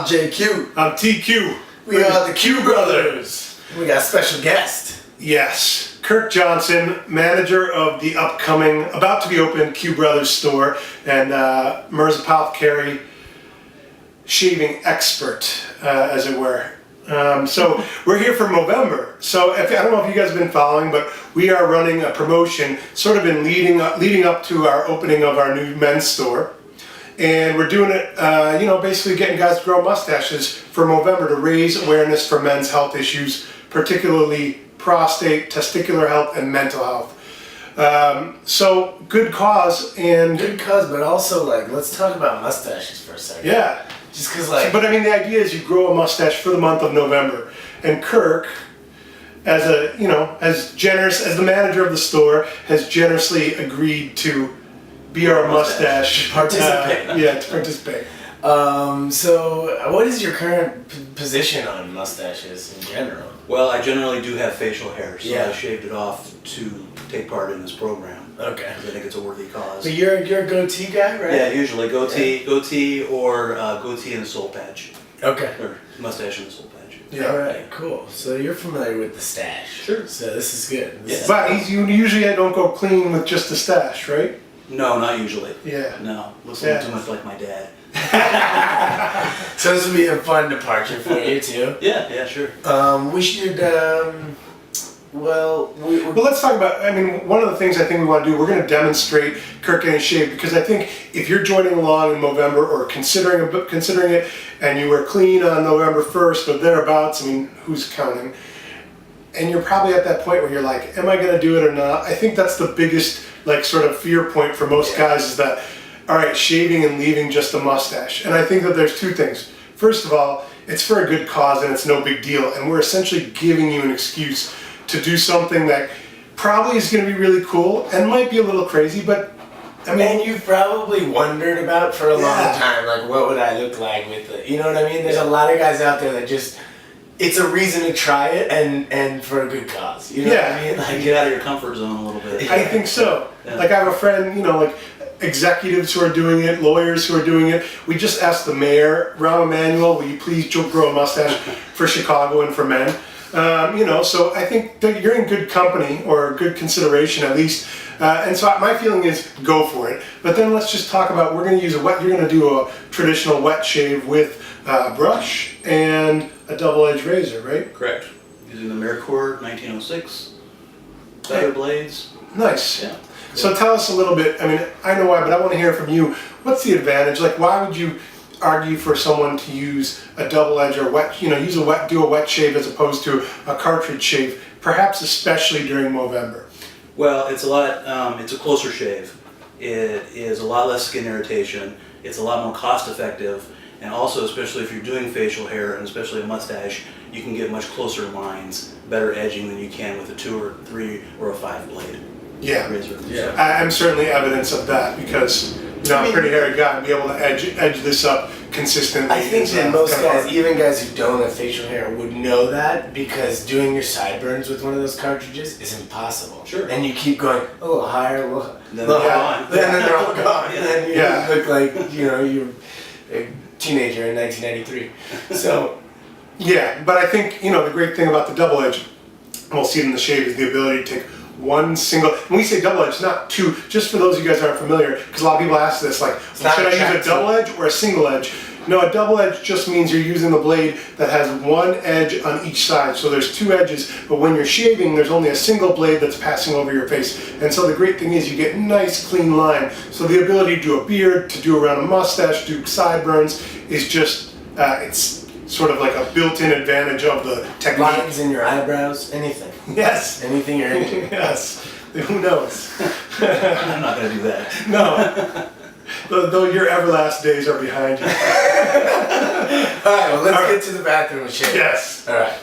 I'm JQ. I'm TQ. We are the Q Brothers. We got a special guest. Yes, Kirk Johnson, manager of the upcoming, about to be open Q Brothers store, and Merz Apothecary shaving expert, as it were. So we're here for Movember. So I don't know if you guys have been following, but we are running a promotion sort of in leading up to our opening of our new men's store. And we're doing it, basically getting guys to grow mustaches for Movember to raise awareness for men's health issues, particularly prostate, testicular health, and mental health. So good cause, and Good cause, but also let's talk about mustaches for a second. yeah. Just because But I mean, the idea is you grow a mustache for the month of November, and Kirk, as the manager of the store, has generously agreed to be our mustache Participate. to participate. So what is your current position on mustaches in general? Well, I generally do have facial hair, so Yeah. I shaved it off to take part in this program. Okay. Because I think it's a worthy cause. But you're a goatee guy, right? Yeah, usually goatee or goatee and a soul patch. Okay. Or mustache and a soul patch. Yeah. Alright, cool. So you're familiar with the stash. Sure. So this is good. But you usually don't go clean with just the stash, right? No, not usually. Yeah. No, looks a little too much like my dad. So this will be a fun departure for you too. Yeah, sure. We should, well, let's talk about, one of the things I think we want to do, we're going to demonstrate Kirk getting shaved, because I think if you're joining along in November or considering it, and you were clean on November 1st or thereabouts, who's counting? And you're probably at that point where you're like, am I going to do it or not? I think that's the biggest, sort of fear point for most guys is that, all right, shaving and leaving just a mustache. And I think that there's two things. First of all, it's for a good cause and it's no big deal. And we're essentially giving you an excuse to do something that probably is going to be really cool and might be a little crazy, but and you've probably wondered about for a long time, what would I look like with it? You know what I mean? There's a lot of guys out there that just, it's a reason to try it and for a good cause. You know what I mean? Get out of your comfort zone a little bit. I think so. Yeah. I have a friend, executives who are doing it, lawyers who are doing it. We just asked the mayor, Rahm Emanuel, will you please grow a mustache for Chicago and for men? So I think that you're in good company, or good consideration at least. And so my feeling is go for it. But then let's just talk about, you're going to do a traditional wet shave with a brush and a double-edged razor, right? Correct. Using the Merkur 1906 feather blades. Nice. Yeah. So tell us a little bit, I know why, but I want to hear from you. What's the advantage? Why would you argue for someone to use a double edge or do a wet shave as opposed to a cartridge shave, perhaps especially during Movember? Well, it's a closer shave. It is a lot less skin irritation. It's a lot more cost effective. And also, especially if you're doing facial hair, and especially a mustache, you can get much closer lines, better edging than you can with a 2 or 3 or a 5 blade. Yeah. Razor. Yeah. I'm certainly evidence of that, because I'm a pretty hairy guy, and be able to edge this up consistently. I think that most guys, even guys who don't have facial hair, would know that, because doing your sideburns with one of those cartridges is impossible. Sure. And you keep going a little higher, a little Then they're higher, gone. then they're all gone. Yeah. And then you look like, you're a teenager in 1993. So. Yeah, but I think, the great thing about the double edge, we'll see it in the shave, is the ability to take one single, when we say double edge, not two, just for those of you guys who aren't familiar, because a lot of people ask this, should I use a double edge or a single edge? No, a double edge just means you're using the blade that has one edge on each side. So there's 2 edges, but when you're shaving, there's only a single blade that's passing over your face. And so the great thing is you get nice, clean line. So the ability to do a beard, to do around a mustache, do sideburns, is just, it's sort of like a built-in advantage of the technique. Lines in your eyebrows, anything. Yes. Anything you're into. Yes. Who knows? I'm not going to do that. No. Though your everlast days are behind you. Alright, well, let's get to the bathroom and shave. Yes. Alright.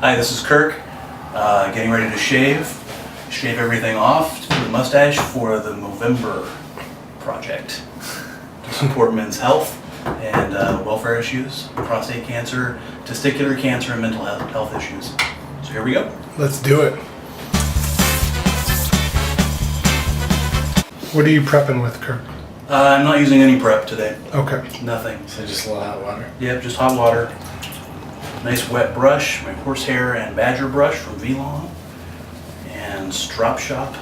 Hi, this is Kirk. Getting ready to shave everything off for the mustache for the Movember project to support men's health and welfare issues, prostate cancer, testicular cancer, and mental health issues. So here we go. Let's do it. What are you prepping with, Kirk? I'm not using any prep today. Okay. Nothing. So just a little hot water. Yep, just hot water. Nice wet brush, my horsehair and badger brush from V-Long. And Strop Shop.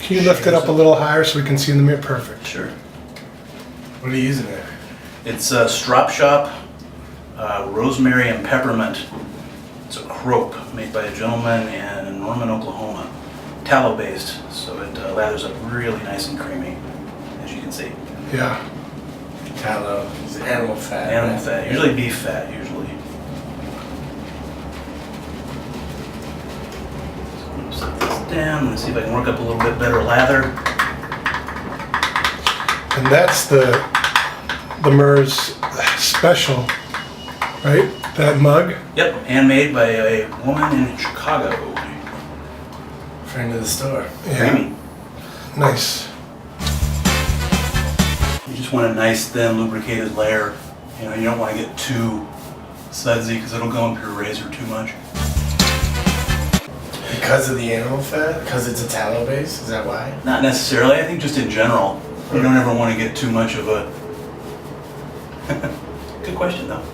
Can you lift it up a little higher so we can see in the mirror? Perfect. Sure. What are you using there? It's Strop Shop Rosemary and Peppermint. It's a crope made by a gentleman in Norman, Oklahoma. Tallow based, so it lathers up really nice and creamy, as you can see. Yeah. Tallow. It's animal fat. Animal right? fat, usually beef fat, usually. So I'm gonna set this down and see if I can work up a little bit better lather. And that's the Merz special, right? That mug? Yep, handmade by a woman in Chicago. Friend of the store. Creamy. Nice. You just want a nice thin lubricated layer. You know, you don't want to get too sudsy because it'll go into your razor too much. Because of the animal fat? Because it's a tallow base? Is that why? Not necessarily, I think just in general. You don't ever want to get too much of a... Good question though.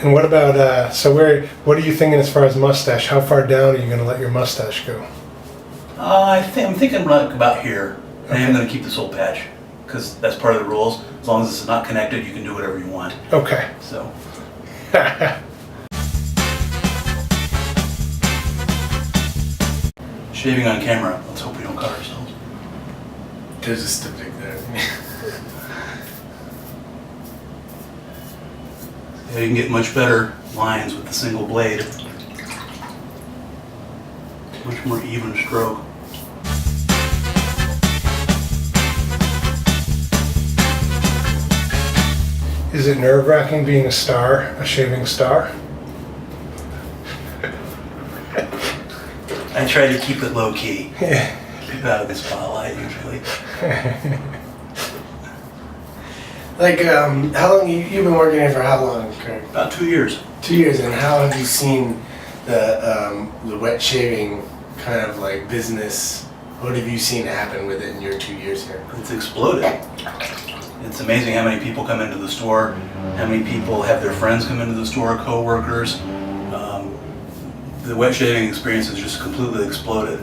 And what about, what are you thinking as far as mustache? How far down are you going to let your mustache go? I'm thinking like about here. I am going to keep this whole patch because that's part of the rules. As long as it's not connected, you can do whatever you want. Okay. So. Shaving on camera. Let's hope we don't cut ourselves. There's a stick there. Yeah, you can get much better lines with the single blade. Much more even stroke. Is it nerve-wracking being a star, a shaving star? I try to keep it low key. Yeah. Keep it out of the spotlight usually. Like, how long you've been working here for? How long, Kirk? About 2 years. 2 years. And how have you seen the wet shaving kind of like business? What have you seen happen with it in your 2 years here? It's exploded. It's amazing how many people come into the store, how many people have their friends come into the store, co-workers. The wet shaving experience has just completely exploded.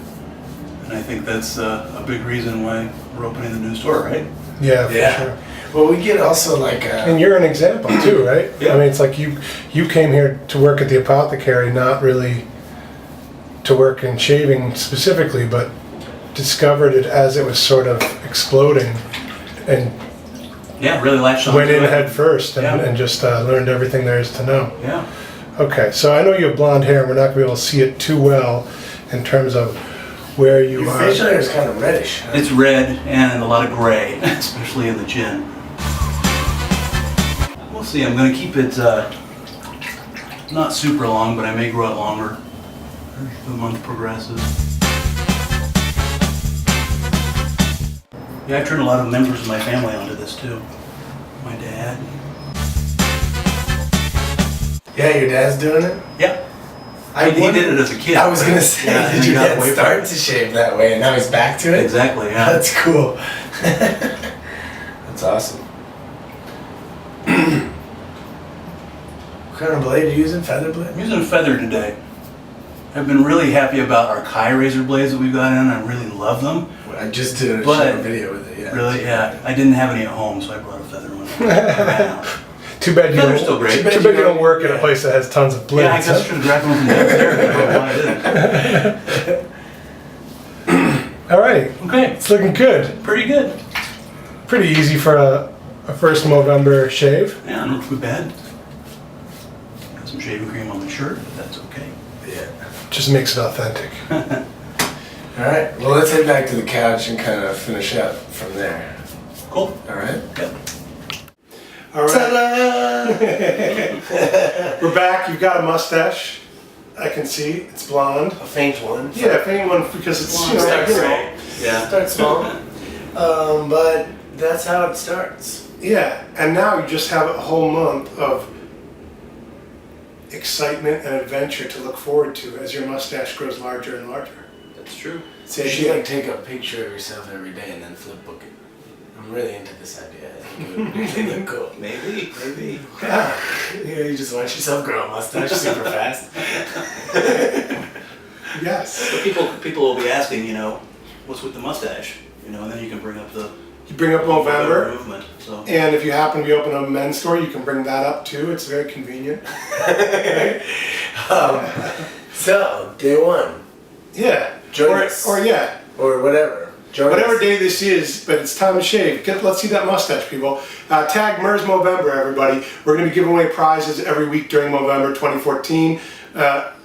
And I think that's a big reason why we're opening the new store, right? Yeah, for sure. Well, we get also like And you're an example too, right? Yeah. I mean, it's like you came here to work at the apothecary, not really to work in shaving specifically, but discovered it as it was sort of exploding and Yeah, really latched on went to in it. head first and, Yeah. and just learned everything there is to know. Yeah. Okay, so I know you have blonde hair, and we're not going to be able to see it too well in terms of where you your are. facial hair is kind of reddish. Huh? It's red and a lot of gray, especially in the chin. We'll see. I'm going to keep it not super long, but I may grow it longer as the month progresses. Yeah, I've turned a lot of members of my family onto this too. My dad. Yeah, your dad's doing it? Yeah. He did it as a kid. I was going to say, Yeah, and did he your got dad away from start it. to shave that way and now he's back to it? Exactly, yeah. That's cool. That's awesome. What kind of blade are you using? Feather blade? I'm using a feather today. I've been really happy about our Kai razor blades that we've got in. I really love them. I just did a But- short video with it, yeah. Really, yeah. I didn't have any at home, so I brought a feather one. Too bad you Feather's don't. still great. Too bad you don't work in a place that has tons of blades. Yeah, I guess I should have grabbed one from downstairs. I don't know why I didn't. All right, Okay, it's looking good. pretty good. Pretty easy for a first Movember shave. Yeah, not too bad. Got some shaving cream on my shirt, but that's okay. Yeah. Just makes it authentic. Alright, well let's head back to the couch and kind of finish up from there. Cool. Alright? Yep. All right, Ta-da! we're back. You've got a mustache. I can see it's blonde. A faint one. Yeah, if anyone, because it's Yeah. Start small. But that's how it starts. Yeah, and now you just have a whole month of excitement and adventure to look forward to as your mustache grows larger and larger. That's true. It's You should like take a picture of yourself every day and then flip book it. I'm really into this idea. I think it would really look cool. Maybe. Yeah, you just watch yourself grow a mustache super fast. Yes. But people will be asking, what's with the mustache? And then you can bring up the You bring up Movember. movement. So And if you happen to be open a men's store, you can bring that up too. It's very convenient. So, day one. Yeah. Join or, us. or yeah. Or whatever. Join Whatever us. day this is, but it's time to shave. Let's see that mustache, people. Tag Merz Movember, everybody. We're going to be giving away prizes every week during Movember 2014.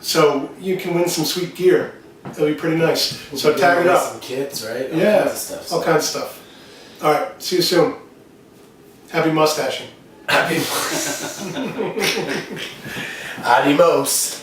So you can win some sweet gear. It'll be pretty nice. So We'll tag it give away up. some kits, right? All Yeah. kinds of stuff. All kinds of stuff. All right. See you soon. Happy mustaching. Happy Adios.